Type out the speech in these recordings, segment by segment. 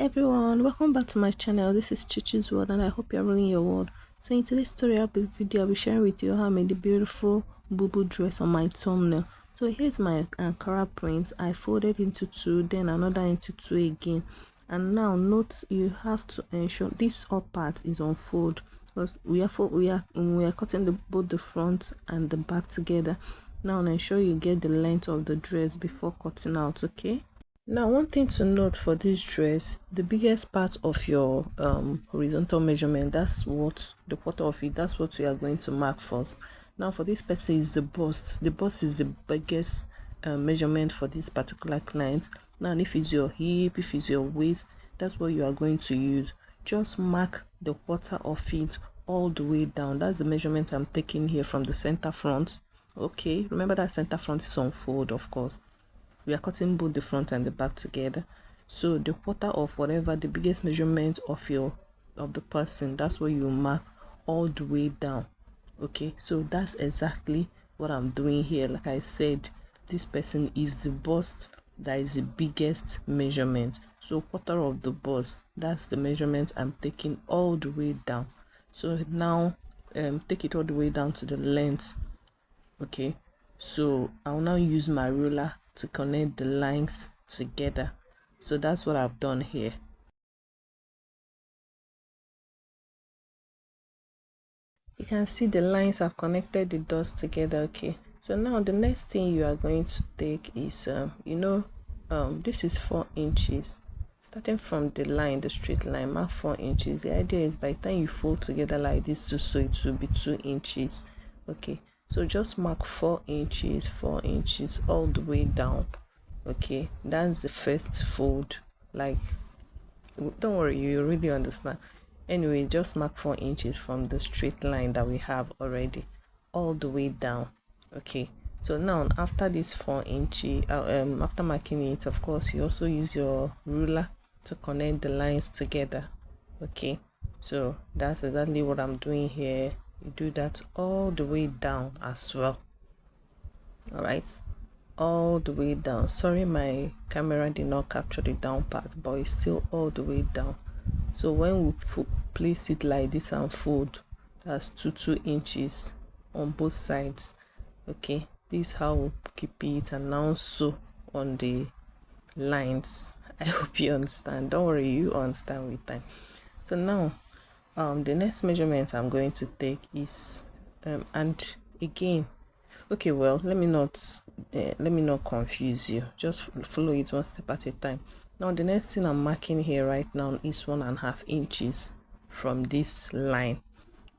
Everyone, welcome back to my channel. This is Chichi's World and I hope you're ruling your world. So in today's story video, I'll be sharing with you how I made the beautiful bubu dress on my thumbnail. So here's my Ankara print. I folded into two, then another into two again. And now note, you have to ensure this up part is on fold, because we are cutting both the front and the back together. Now ensure you get the length of the dress before cutting out, okay? Now, one thing to note for this dress, the biggest part of your horizontal measurement, that's what the quarter of it, that's what we are going to mark first. Now, for this person is the bust. The bust is the biggest measurement for this particular client. Now, if it's your hip, if it's your waist, that's what you are going to use. Just mark the quarter of it all the way down. That's the measurement I'm taking here from the center front. Okay, remember that center front is on fold, of course. We are cutting both the front and the back together, so the quarter of whatever the biggest measurement of the person, that's what you mark all the way down. Okay, so that's exactly what I'm doing here. Like I said, this person is the bust, that is the biggest measurement, so quarter of the bust, that's the measurement I'm taking all the way down. So now take it all the way down to the length. Okay, so I'll now use my ruler to connect the lines together. So that's what I've done here. You can see the lines have connected the dots together. Okay, so now the next thing you are going to take is this is 4 inches. Starting from the line, the straight line, mark 4 inches. The idea is by the time you fold together like this too, so it will be 2 inches. Okay, so just mark 4 inches all the way down. Okay, that's the first fold. Like, don't worry, you really understand. Anyway, just mark 4 inches from the straight line that we have already all the way down. Okay, so now after this 4 inches, after marking it, of course you also use your ruler to connect the lines together. Okay, so that's exactly what I'm doing here. You do that all the way down as well. All right, all the way down. Sorry, my camera did not capture the down part, but it's still all the way down. So when we place it like this and fold, that's 2 inches on both sides. Okay, this is how we keep it, and now sew on the lines. I hope you understand. Don't worry, you understand with time. So now the next measurement I'm going to take is and again, okay, well, let me not confuse you, just follow it one step at a time. Now the next thing I'm marking here right now is 1.5 inches from this line.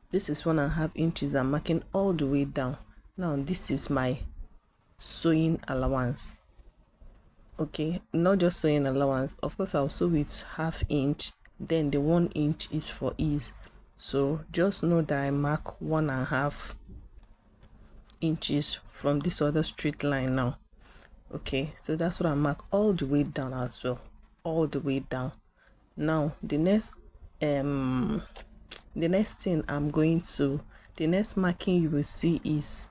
This is 1.5 inches. I'm marking all the way down. Now this is my sewing allowance. Okay, not just sewing allowance, of course I'll sew with 1/2 inch, then the 1 inch is for ease. So just know that I mark 1.5 inches from this other straight line now. Okay, so that's what I mark all the way down as well, all the way down. Now the next thing I'm going to, the next marking you will see is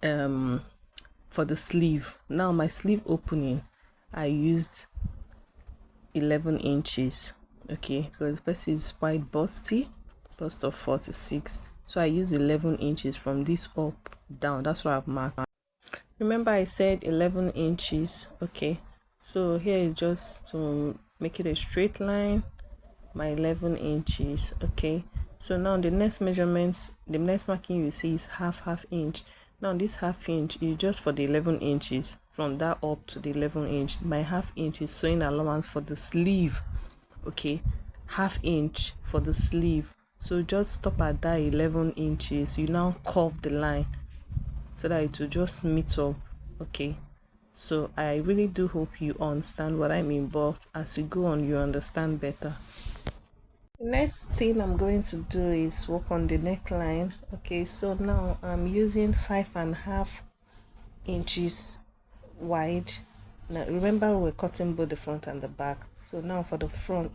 for the sleeve. Now my sleeve opening, I used 11 inches. Okay, because the person is quite busty, bust of 46, so I use 11 inches from this up down. That's what I've marked. Remember I said 11 inches. Okay, so here is just to make it a straight line, my 11 inches. Okay, so now the next measurements, the next marking you see is half inch. Now this 1/2 inch is just for the 11 inches, from that up to the 11 inch. My 1/2 inch is sewing allowance for the sleeve. Okay, 1/2 inch for the sleeve. So just stop at that 11 inches. You now curve the line so that it will just meet up. Okay, so I really do hope you understand what I mean, but as we go on, you understand better. The next thing I'm going to do is work on the neckline. Okay, so now I'm using 5.5 inches wide. Now remember, we're cutting both the front and the back. So now for the for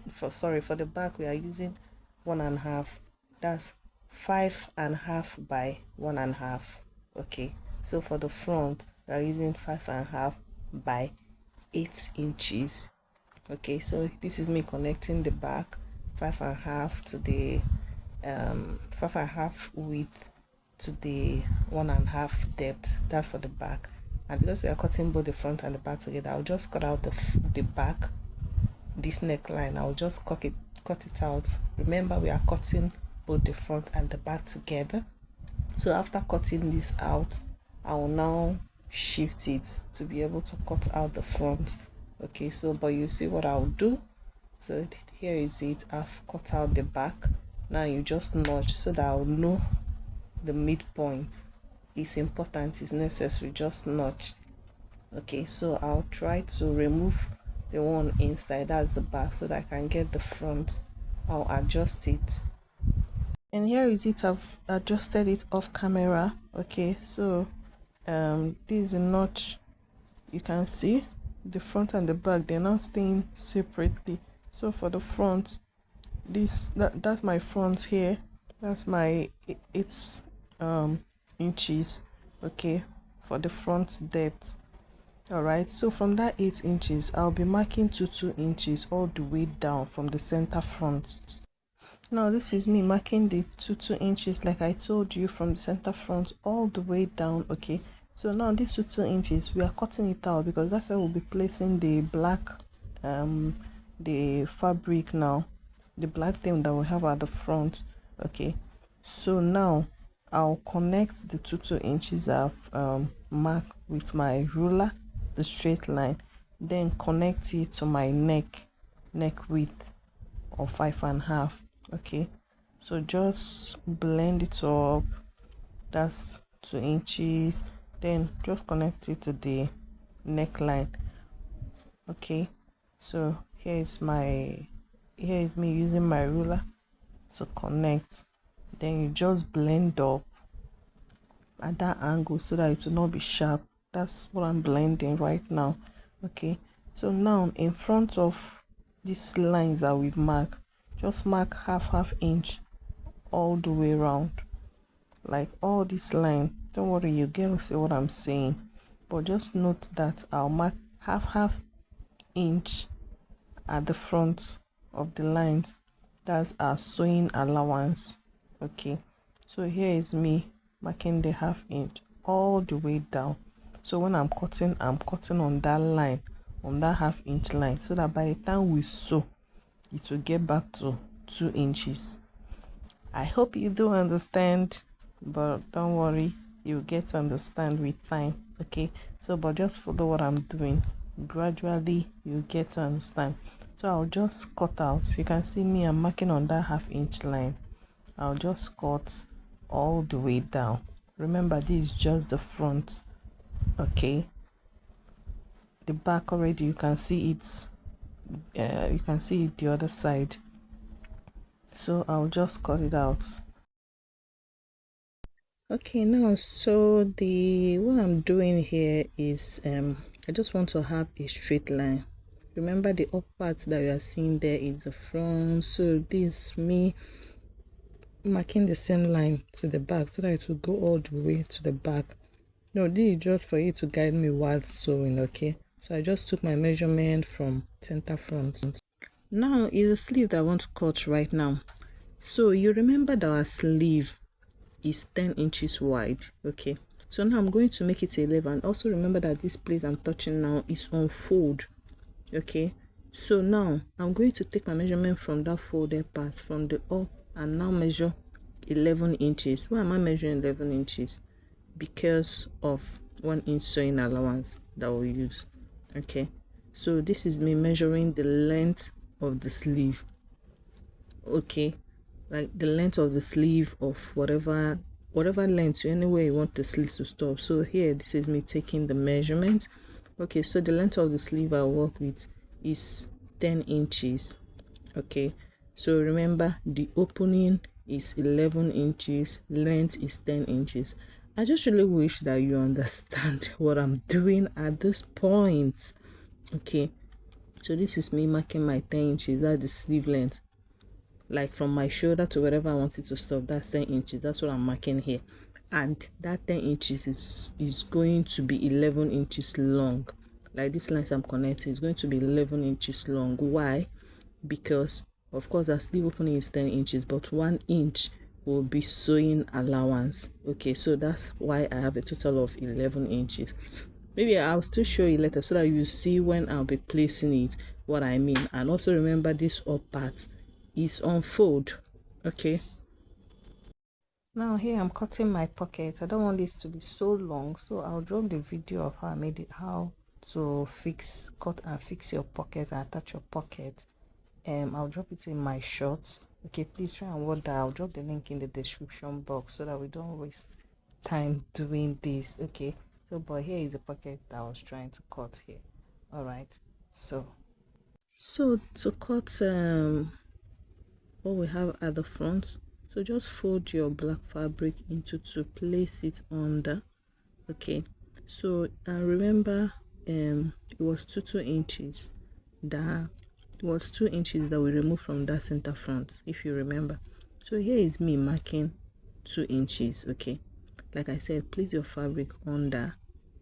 the back, we are using 1.5. That's 5.5 by 1.5. Okay, so for the front we are using 5.5 by 8 inches. Okay, so this is me connecting the back 5.5 to the 5.5 width to the 1.5 depth. That's for the back. And because we are cutting both the front and the back together, I'll just cut out the back, this neckline. I'll just cut it out. Remember, we are cutting both the front and the back together. So after cutting this out, I will now shift it to be able to cut out the front. Okay, so but you see what I'll do. So here is it. I've cut out the back. Now you just notch so that I'll know the midpoint. It's important, it's necessary, just notch. Okay, so I'll try to remove the one inside, that's the back, so that I can get the front. I'll adjust it. And here is it. I've adjusted it off camera. Okay, so this is a notch. You can see the front and the back, they're not staying separately. So for the front, that's my front here. That's my 8 inches. Okay, for the front depth. All right, so from that 8 inches, I'll be marking 2 inches all the way down from the center front. Now this is me marking the 2 inches, like I told you, from the center front all the way down. Okay, so now these 2 inches, we are cutting it out because that's where we'll be placing the black the fabric, now the black thing that we have at the front. Okay, so now I'll connect the 2 inches I've marked with my ruler, the straight line, then connect it to my neck width of 5.5. Okay, so just blend it up. That's 2 inches, then just connect it to the neckline. Okay, so here is me using my ruler to connect. Then you just blend up at that angle so that it will not be sharp. That's what I'm blending right now. Okay, so now in front of these lines that we've marked, just mark half inch all the way around, like all this line. Don't worry, you get to see what I'm saying, but just note that I'll mark half inch at the front of the lines. That's our sewing allowance. Okay, so here is me marking the half inch all the way down. So when I'm cutting on that line, on that half inch line, so that by the time we sew, it will get back to 2 inches. I hope you do understand, but don't worry, you'll get to understand with time. Okay, so but just follow what I'm doing. Gradually you get to understand. So I'll just cut out. You can see me, I'm marking on that half inch line. I'll just cut all the way down. Remember, this is just the front. Okay, the back already, you can see it's you can see it the other side. So I'll just cut it out. Okay, now so what I'm doing here is I just want to have a straight line. Remember, the up part that we are seeing there is the front. So this me marking the same line to the back so that it will go all the way to the back. No, this is just for you to guide me while sewing. Okay, so I just took my measurement from center front. Now is the sleeve that I want to cut right now. So you remember that our sleeve is 10 inches wide. Okay, so now I'm going to make it 11. Also remember that this place I'm touching now is on fold. Okay, so now I'm going to take my measurement from that folded part from the up and now measure 11 inches. Why am I measuring 11 inches? Because of 1 inch sewing allowance that we'll use. Okay, so this is me measuring the length of the sleeve. Okay, like the length of the sleeve of whatever length, anywhere you want the sleeve to stop. So here, this is me taking the measurement. Okay, so the length of the sleeve I work with is 10 inches. Okay, so remember the opening is 11 inches, length is 10 inches. I just really wish that you understand what I'm doing at this point. Okay, so this is me marking my 10 inches. That's the sleeve length, like from my shoulder to wherever I want it to stop. That's 10 inches. That's what I'm marking here. And that 10 inches is going to be 11 inches long. like this lines I'm connecting is going to be 11 inches long. Why? Because of course our sleeve opening is 10 inches, but 1 inch will be sewing allowance. Okay, so that's why I have a total of 11 inches. Maybe I'll still show you later so that you see when I'll be placing it what I mean. And also remember, this up part is on fold. Okay, now here I'm cutting my pocket. I don't want this to be so long, so I'll drop the video of how I made it, how to cut and fix your pocket and attach your pocket. I'll drop it in my shorts. Okay, please try and watch that. I'll drop the link in the description box so that we don't waste time doing this. Okay, so but here is the pocket that I was trying to cut here. All right, so to cut what we have at the front, so just fold your black fabric into to place it under. Okay, so and remember, it was 2 inches that was 2 inches that we removed from that center front, if you remember. So here is me marking 2 inches. Okay, like I said, place your fabric under,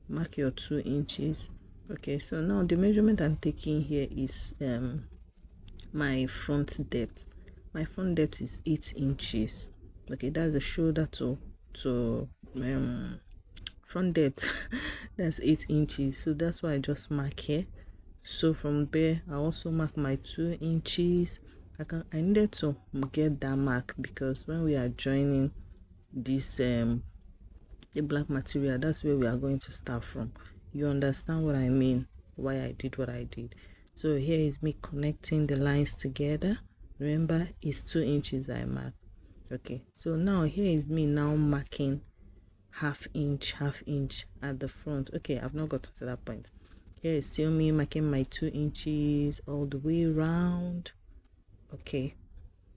mark your 2 inches. Okay, so now the measurement I'm taking here is my front depth. My front depth is 8 inches. Okay, that's the shoulder to front depth. That's 8 inches, so that's why I just mark here. So from there I also mark my 2 inches. I needed to get that mark because when we are joining this the black material, that's where we are going to start from. You understand what I mean, why I did what I did. So here is me connecting the lines together. Remember, it's 2 inches I mark. Okay, so now here is me now marking half inch at the front. Okay, I've not got to that point. Here is still me marking my 2 inches all the way around. Okay,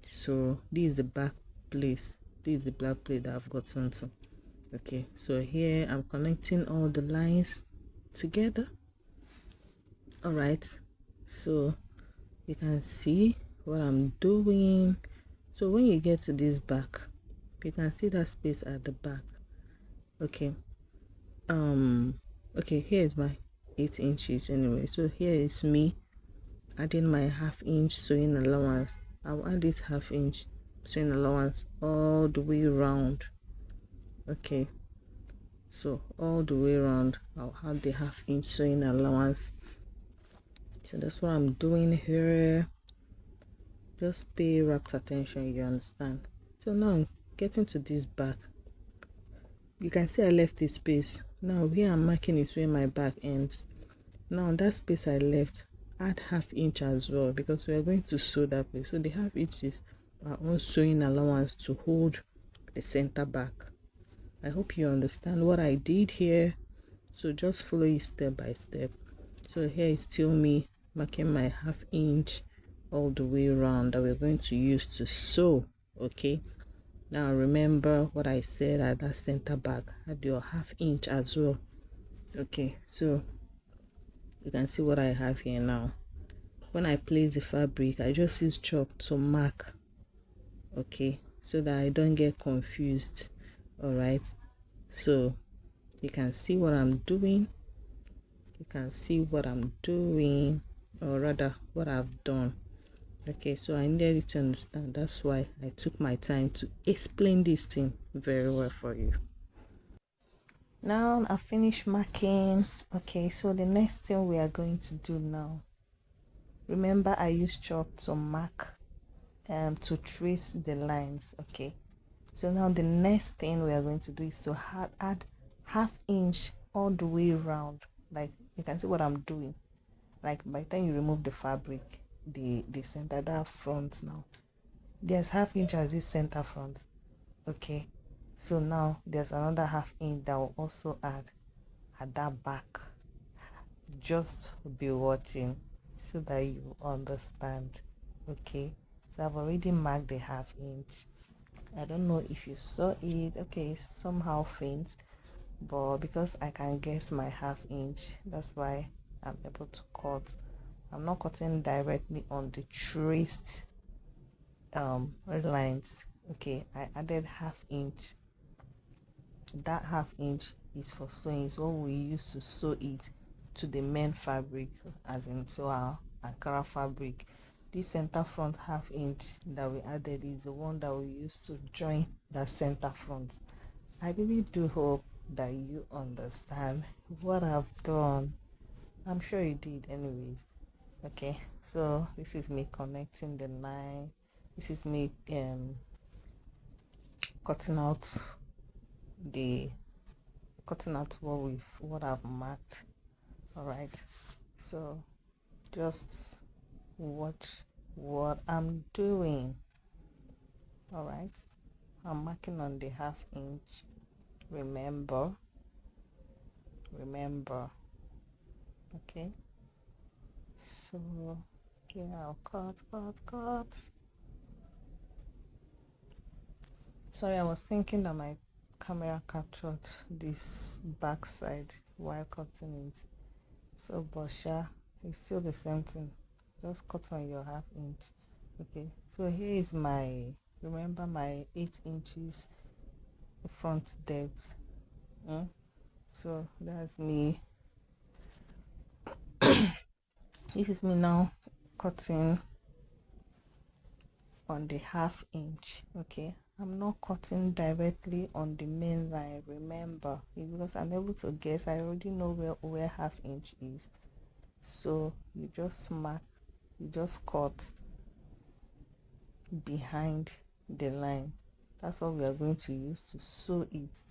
so this is the back place. This is the black plate that I've gotten to. Okay, so here I'm connecting all the lines together. All right, so you can see what I'm doing. So when you get to this back, you can see that space at the back. Okay, okay, here is my 8 inches anyway. So here is me adding my half inch sewing allowance. I'll add this half inch sewing allowance all the way around. Okay, so all the way around I'll have the half inch sewing allowance. So that's what I'm doing here. Just pay rapt attention, you understand. So now getting to this back, you can see I left this space. Now here I'm marking is where my back ends. Now that space I left, add half inch as well because we are going to sew that place. So the half inch is our own sewing allowance to hold the center back. I hope you understand what I did here. So just follow it step by step. So here is still me marking my half inch all the way around that we're going to use to sew. Okay, now remember what I said at that center back, add your half inch as well. Okay, so you can see what I have here now. When I place the fabric, I just use chalk to mark, okay, so that I don't get confused. All right, so you can see what I'm doing. You can see what I'm doing, or rather what I've done. Okay, so I needed you to understand. That's why I took my time to explain this thing very well for you. Now I finished marking. Okay, so the next thing we are going to do now, remember I used chalk to mark to trace the lines. Okay, so now the next thing we are going to do is to add half inch all the way around. Like you can see what I'm doing. Like by the time you remove the fabric, the center, that front, now there's half inch as this center front. Okay, so now there's another half inch that will also add at that back. Just be watching so that you understand. Okay, so I've already marked the half inch. I don't know if you saw it. Okay, it's somehow faint, but because I can guess my half inch, that's why I'm able to cut. I'm not cutting directly on the traced lines. Okay, I added half inch. That half inch is for sewing, is what we use to sew it to the main fabric, as in to our Ankara fabric. This center front half inch that we added is the one that we used to join the center front. I really do hope that you understand what I've done. I'm sure you did anyways. Okay, so this is me connecting the line. This is me cutting out what I've marked. All right, so just watch what I'm doing. All right, I'm marking on the half inch. Remember. Okay, so okay, I'll cut. Sorry, I was thinking that my camera captured this backside while cutting it. So Bosha, it's still the same thing. Just cut on your half inch. Okay, so here is my, remember my 8 inches front depth. So that's me. This is me now cutting on the half inch. Okay, I'm not cutting directly on the main line, remember, because I'm able to guess. I already know where half inch is. So you just cut behind the line. That's what we are going to use to sew it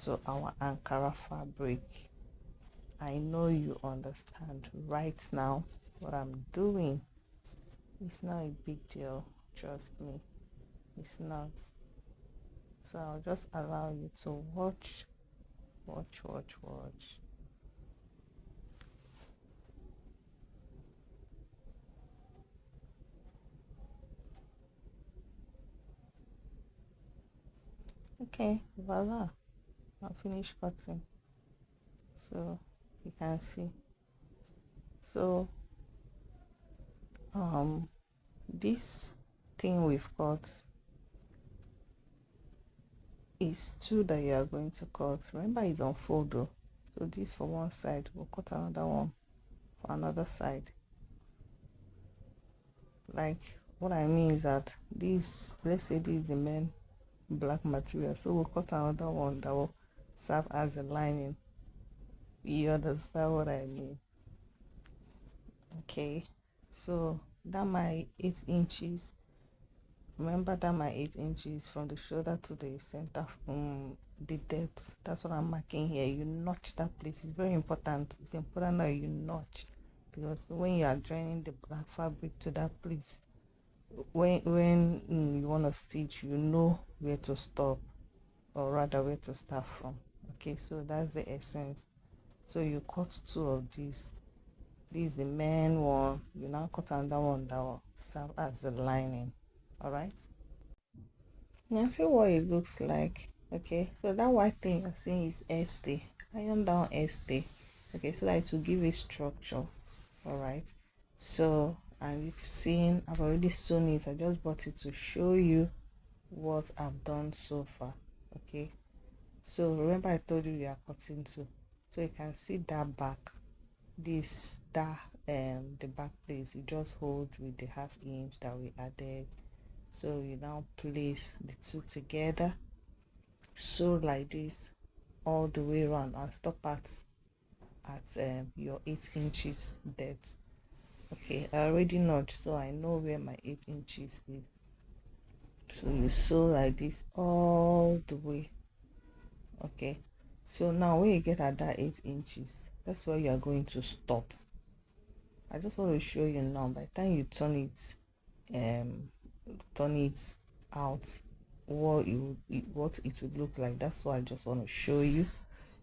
to our Ankara fabric. I know you understand right now what I'm doing. It's not a big deal, trust me, it's not. So I'll just allow you to watch. Okay, voila, I'll finish cutting. So you can see. So this thing we've cut is 2 that you are going to cut. Remember, it's on fold though. So this for one side, we'll cut another one for another side. Like, what I mean is that this, let's say this is the main black material, so we'll cut another one that will serve as a lining. You understand what I mean? Okay, so that my 8 inches, remember that my 8 inches from the shoulder to the center, the depth, that's what I'm marking here. You notch that place. It's very important. It's important that you notch, because when you are joining the black fabric to that place, when you want to stitch, you know where to stop, or rather where to start from. Okay, so that's the essence. So you cut 2 of these. This is the main one. You now cut another one that will serve as the lining. All right, now see what it looks like. Okay, so that white thing you're seeing is stay. Iron down stay. Okay, so that it will give a structure. All right, so, and you've seen I've already sewn it. I just bought it to show you what I've done so far. Okay, so remember I told you we are cutting 2, so you can see that back, the back place, you just hold with the half inch that we added. So you now place the 2 together, sew like this all the way around, and stop at your 8 inches depth. Okay, I already notched, so I know where my 8 inches is. So you sew like this all the way. Okay, so now when you get at that 8 inches, that's where you are going to stop. I just want to show you now. By the time you turn it out, what it would look like. That's what I just want to show you.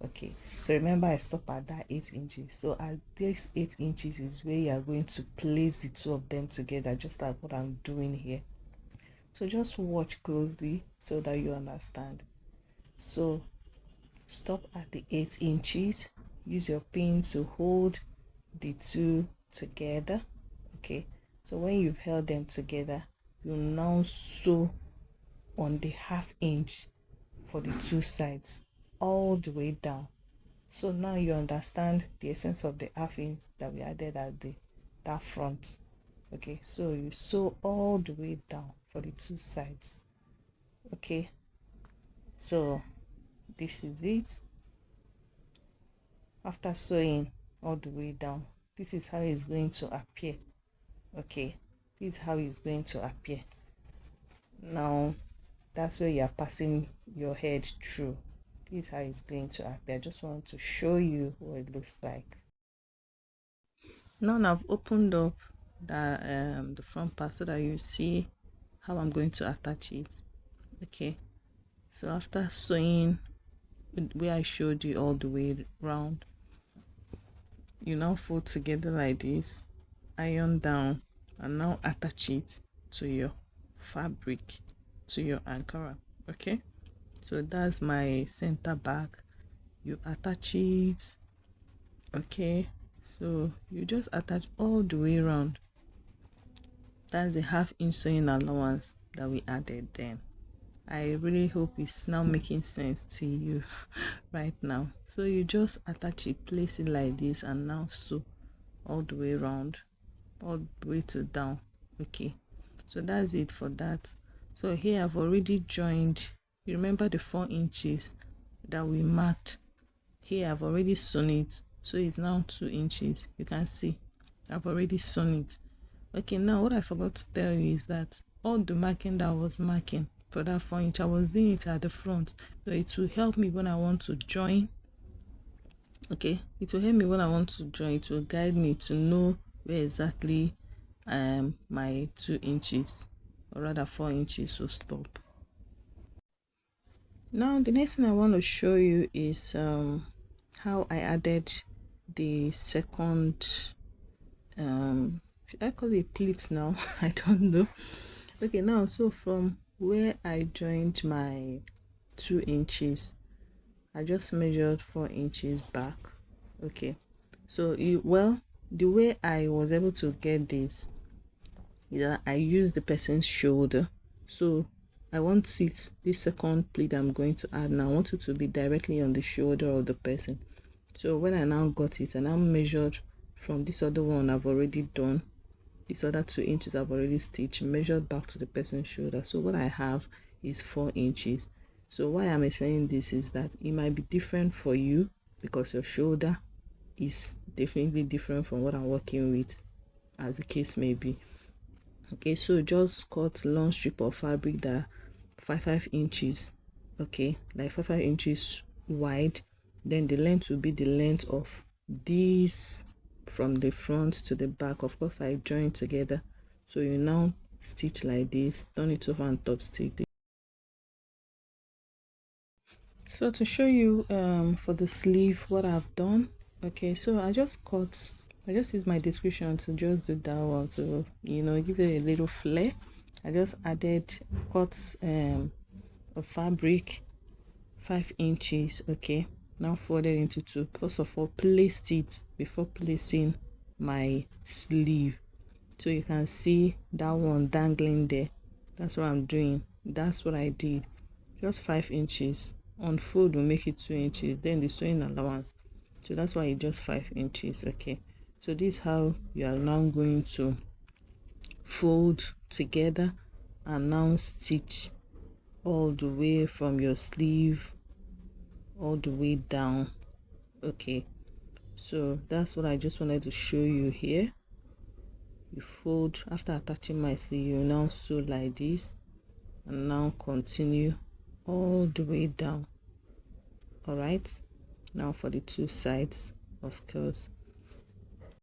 Okay, so remember I stop at that 8 inches. So at this 8 inches is where you are going to place the 2 of them together, just like what I'm doing here. So just watch closely so that you understand. So stop at the 8 inches, use your pin to hold the 2 together. Okay, so when you've held them together, you now sew on the half inch for the 2 sides all the way down. So now you understand the essence of the half inch that we added at that front. Okay, so you sew all the way down for the two sides. Okay, so this is it. After sewing all the way down, this is how it's going to appear. Okay, this is how it's going to appear. Now that's where you are passing your head through. This is how it's going to appear. I just want to show you what it looks like. Now I've opened up the front part so that you see how I'm going to attach it. Okay, so after sewing where I showed you all the way round, you now fold together like this, iron down, and now attach it to your fabric, to your ankara. Okay, so that's my center back. You attach it. Okay, so you just attach all the way around. That's the half inch sewing allowance that we added then. I really hope it's now making sense to you right now. So you just attach it, place it like this, and now sew all the way around, all the way to down. Okay, so that's it for that. So here I've already joined, you remember the 4 inches that we marked. Here I've already sewn it, so it's now 2 inches. You can see I've already sewn it. Okay, now what I forgot to tell you is that all the marking that I was marking for that 4 inch, I was doing it at the front, so it will help me when I want to join. Okay, it will help me when I want to join. It will guide me to know where exactly my 2 inches, or rather 4 inches, will stop. Now the next thing I want to show you is how I added the second should I call it pleats now? I don't know. Okay, now so from where I joined my 2 inches, I just measured 4 inches back. Okay, so the way I was able to get this is that I used the person's shoulder. So I want this second pleat I'm going to add now, I want it to be directly on the shoulder of the person. So when I now got it, and I measured from this other one I've already done, this other 2 inches I've already stitched, measured back to the person's shoulder. So what I have is 4 inches. So why I'm saying this is that it might be different for you because your shoulder is definitely different from what I'm working with, as the case may be. Okay, so just cut long strip of fabric that 5 inches. Okay, like 5 inches wide. Then the length will be the length of this from the front to the back. Of course I join together, so you now stitch like this, turn it over and top stitch it. So to show you for the sleeve what I've done, okay, so I just use my description to just do that one to, you know, give it a little flair. I just added cuts of fabric 5 inches. Okay, now folded into 2. First of all, placed it before placing my sleeve, so you can see that one dangling there. That's what I'm doing. That's what I did. Just 5 inches. On fold will make it 2 inches, then the sewing allowance, so that's why it's just 5 inches. Okay, so this is how you are now going to fold together and now stitch all the way from your sleeve all the way down. Okay, so that's what I just wanted to show you here. You fold after attaching my sleeve, you now sew like this and now continue all the way down. All right, now for the 2 sides, of course